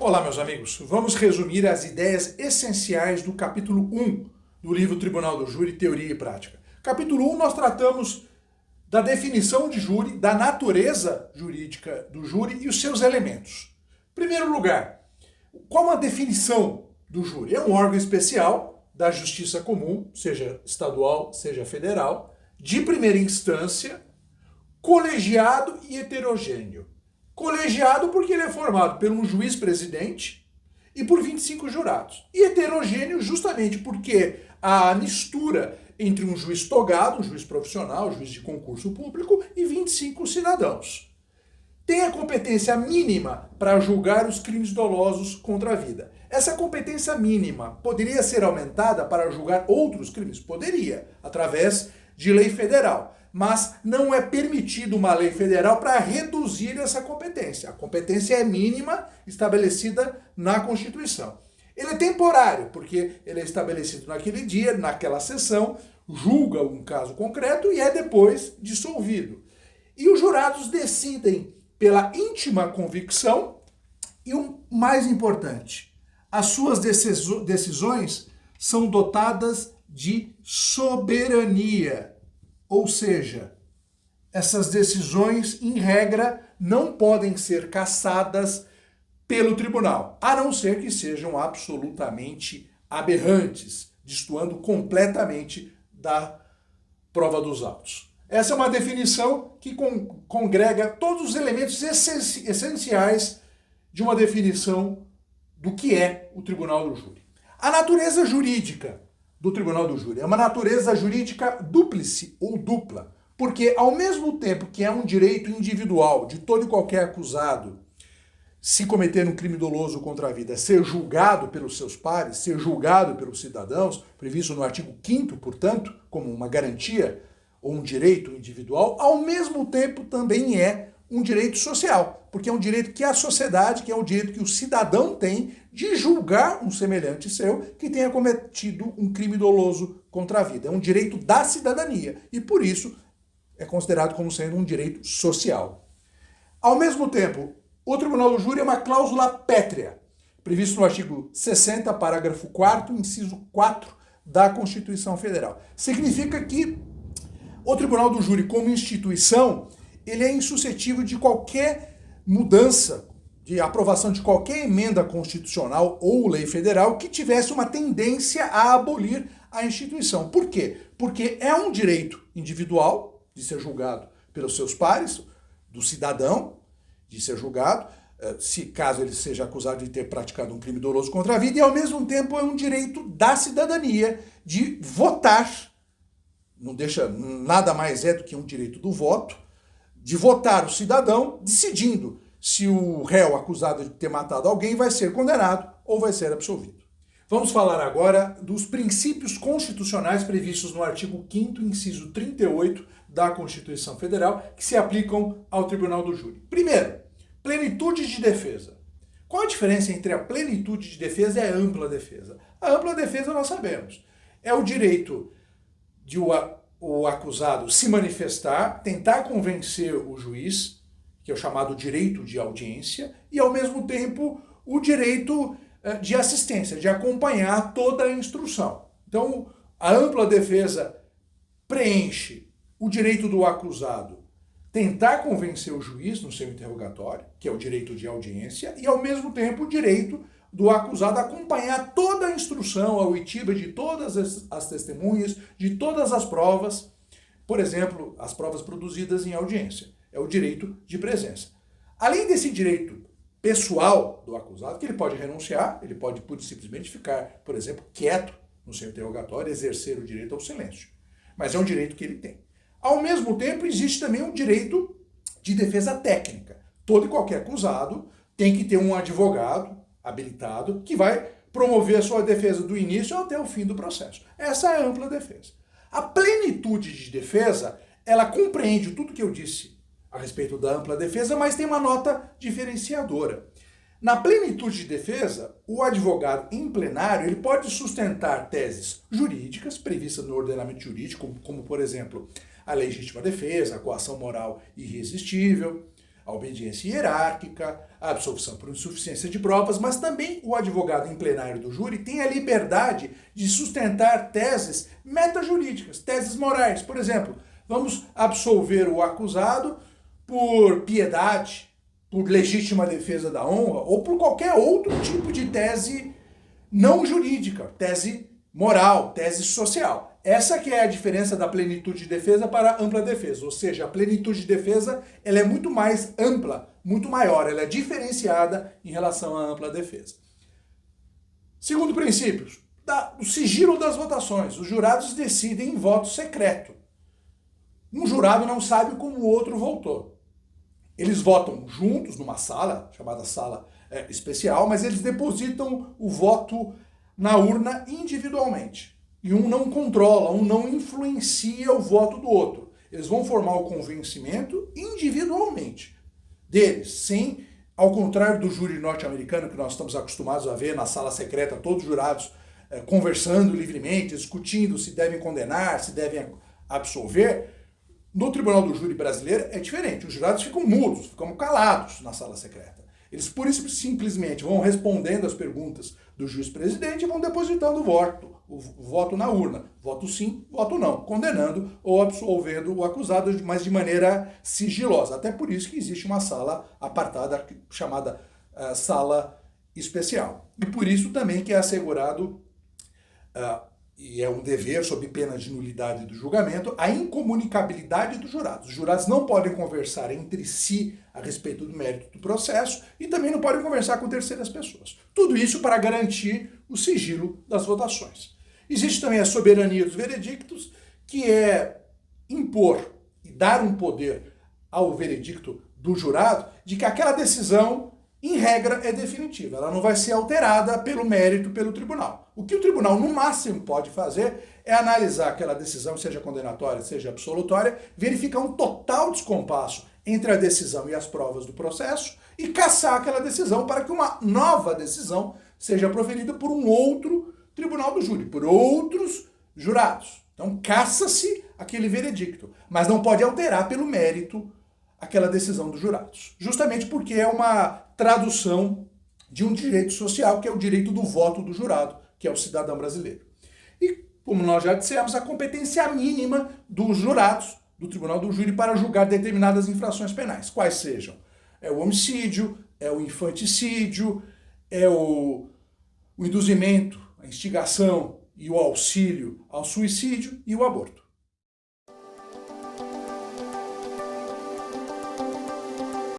Olá, meus amigos. Vamos resumir as ideias essenciais do capítulo 1 do livro Tribunal do Júri, Teoria e Prática. Capítulo 1, nós tratamos da definição de júri, da natureza jurídica do júri e os seus elementos. Em primeiro lugar, qual a definição do júri? É um órgão especial da justiça comum, seja estadual, seja federal, de primeira instância, colegiado e heterogêneo. Colegiado porque ele é formado por um juiz-presidente e por 25 jurados. E heterogêneo justamente porque há a mistura entre um juiz togado, um juiz profissional, um juiz de concurso público e 25 cidadãos. Tem a competência mínima para julgar os crimes dolosos contra a vida. Essa competência mínima poderia ser aumentada para julgar outros crimes? Poderia, através de lei federal. Mas não é permitido uma lei federal para reduzir essa competência. A competência é mínima, estabelecida na Constituição. Ele é temporário, porque ele é estabelecido naquele dia, naquela sessão, julga um caso concreto e é depois dissolvido. E os jurados decidem pela íntima convicção e o mais importante, as suas decisões são dotadas de soberania. Ou seja, essas decisões, em regra, não podem ser cassadas pelo tribunal, a não ser que sejam absolutamente aberrantes, destoando completamente da prova dos autos. Essa é uma definição que congrega todos os elementos essenciais de uma definição do que é o Tribunal do Júri. A natureza jurídica do Tribunal do Júri é uma natureza jurídica dúplice ou dupla, porque ao mesmo tempo que é um direito individual de todo e qualquer acusado, se cometer um crime doloso contra a vida, ser julgado pelos seus pares, ser julgado pelos cidadãos, previsto no artigo 5º, portanto, como uma garantia ou um direito individual, ao mesmo tempo também é um direito social, porque é um direito que a sociedade, que é um direito que o cidadão tem de julgar um semelhante seu que tenha cometido um crime doloso contra a vida. É um direito da cidadania e, por isso, é considerado como sendo um direito social. Ao mesmo tempo, o Tribunal do Júri é uma cláusula pétrea, previsto no artigo 60, parágrafo 4º, inciso 4 da Constituição Federal. Significa que o Tribunal do Júri, como instituição, ele é insuscetível de qualquer mudança, de aprovação de qualquer emenda constitucional ou lei federal que tivesse uma tendência a abolir a instituição. Por quê? Porque é um direito individual de ser julgado pelos seus pares, do cidadão de ser julgado, se caso ele seja acusado de ter praticado um crime doloso contra a vida, e ao mesmo tempo é um direito da cidadania de votar. Não deixa, nada mais é do que um direito do voto, de votar o cidadão decidindo se o réu acusado de ter matado alguém vai ser condenado ou vai ser absolvido. Vamos falar agora dos princípios constitucionais previstos no artigo 5º, inciso 38 da Constituição Federal, que se aplicam ao Tribunal do Júri. Primeiro, plenitude de defesa. Qual a diferença entre a plenitude de defesa e a ampla defesa? A ampla defesa nós sabemos. É o direito de o acusado se manifestar, tentar convencer o juiz, que é o chamado direito de audiência, e ao mesmo tempo o direito de assistência, de acompanhar toda a instrução. Então, a ampla defesa preenche o direito do acusado tentar convencer o juiz no seu interrogatório, que é o direito de audiência, e ao mesmo tempo o direito do acusado acompanhar toda a instrução auditiva de todas as testemunhas, de todas as provas, por exemplo, as provas produzidas em audiência. É o direito de presença. Além desse direito pessoal do acusado, que ele pode renunciar, ele pode simplesmente ficar, por exemplo, quieto no seu interrogatório, exercer o direito ao silêncio. Mas é um direito que ele tem. Ao mesmo tempo, existe também um direito de defesa técnica. Todo e qualquer acusado tem que ter um advogado habilitado que vai promover a sua defesa do início até o fim do processo. Essa é a ampla defesa. A plenitude de defesa, ela compreende tudo que eu disse a respeito da ampla defesa, mas tem uma nota diferenciadora. Na plenitude de defesa, o advogado em plenário ele pode sustentar teses jurídicas previstas no ordenamento jurídico, como por exemplo, a legítima defesa, a coação moral irresistível, a obediência hierárquica, a absolvição por insuficiência de provas, mas também o advogado em plenário do júri tem a liberdade de sustentar teses metajurídicas, teses morais. Por exemplo, vamos absolver o acusado por piedade, por legítima defesa da honra ou por qualquer outro tipo de tese não jurídica, tese moral, tese social. Essa que é a diferença da plenitude de defesa para a ampla defesa, ou seja, a plenitude de defesa ela é muito mais ampla, muito maior, ela é diferenciada em relação à ampla defesa. Segundo princípio, o sigilo das votações. Os jurados decidem em voto secreto. Um jurado não sabe como o outro votou. Eles votam juntos numa sala, chamada sala especial, mas eles depositam o voto na urna individualmente. E um não controla, um não influencia o voto do outro. Eles vão formar o convencimento individualmente deles, sem, ao contrário do júri norte-americano que nós estamos acostumados a ver na sala secreta, todos os jurados conversando livremente, discutindo se devem condenar, se devem absolver. No Tribunal do Júri brasileiro é diferente, os jurados ficam mudos, ficam calados na sala secreta. Eles por isso simplesmente vão respondendo as perguntas do juiz-presidente e vão depositando o voto na urna. Voto sim, voto não, condenando ou absolvendo o acusado, mas de maneira sigilosa. Até por isso que existe uma sala apartada chamada sala especial. E por isso também que é assegurado, e é um dever sob pena de nulidade do julgamento, a incomunicabilidade dos jurados. Os jurados não podem conversar entre si a respeito do mérito do processo e também não podem conversar com terceiras pessoas. Tudo isso para garantir o sigilo das votações. Existe também a soberania dos veredictos, que é impor e dar um poder ao veredicto do jurado de que aquela decisão, em regra, é definitiva. Ela não vai ser alterada pelo mérito, pelo tribunal. O que o tribunal, no máximo, pode fazer é analisar aquela decisão, seja condenatória, seja absolutória, verificar um total descompasso entre a decisão e as provas do processo e cassar aquela decisão para que uma nova decisão seja proferida por um outro tribunal do júri, por outros jurados. Então, caça-se aquele veredicto, mas não pode alterar pelo mérito aquela decisão dos jurados. Justamente porque é uma tradução de um direito social, que é o direito do voto do jurado, que é o cidadão brasileiro. E, como nós já dissemos, a competência mínima dos jurados do Tribunal do Júri para julgar determinadas infrações penais, quais sejam o homicídio, o infanticídio, o induzimento, a instigação e o auxílio ao suicídio e o aborto.